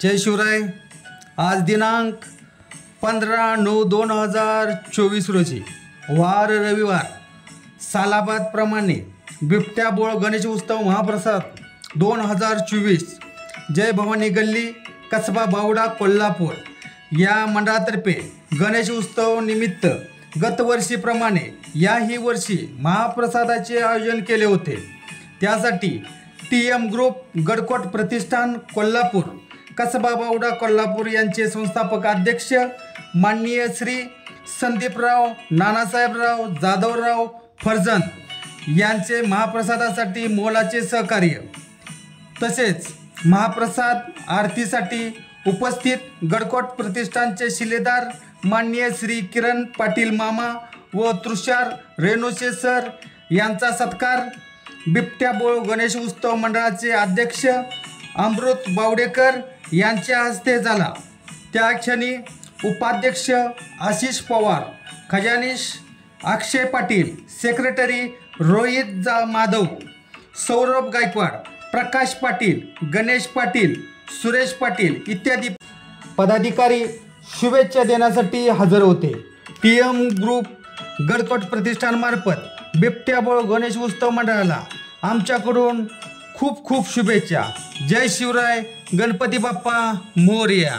जय शिवराय। आज दिनांक 15/9/2024 रोजी वार रविवार सालाबादप्रमाणे बिबट्या बोळ गणेश उत्सव महाप्रसाद 2024 जय भवानी गल्ली कसबा बावडा कोल्हापूर या मंडळातर्फे गणेश उत्सव निमित्त गतवर्षीप्रमाणे याही वर्षी महाप्रसादाचे आयोजन केले होते। त्यासाठी TM ग्रुप गडकोट प्रतिष्ठान कोल्हापूर कसबा बावडा कोल्हापूर यांचे संस्थापक अध्यक्ष माननीय श्री संदीपराव नानासाहेबराव जाधवराव फर्जंद यांचे महाप्रसादासाठी मोलाचे सहकार्य, तसेच महाप्रसाद आरतीसाठी उपस्थित गडकोट प्रतिष्ठानचे शिलेदार माननीय श्री किरण पाटील मामा व तुषार रेणुशे सर यांचा सत्कार बिबट्या बोळ गणेश उत्सव मंडळाचे अध्यक्ष अमृत बावडेकर यांच्या हस्ते झाला। त्या क्षणी उपाध्यक्ष आशिष पवार, खजानीश अक्षय पाटील, सेक्रेटरी रोहित माधव, सौरभ गायकवाड, प्रकाश पाटील, गणेश पाटील, सुरेश पाटील इत्यादी पदाधिकारी शुभेच्छा देण्यासाठी हजर होते। TM ग्रुप गडकोट प्रतिष्ठानमार्फत बिबट्या बोळ गणेश उत्सव मंडळाला आमच्याकडून खूप खूप शुभेच्छा। जय शिवराय, गणपती बाप्पा मोरया।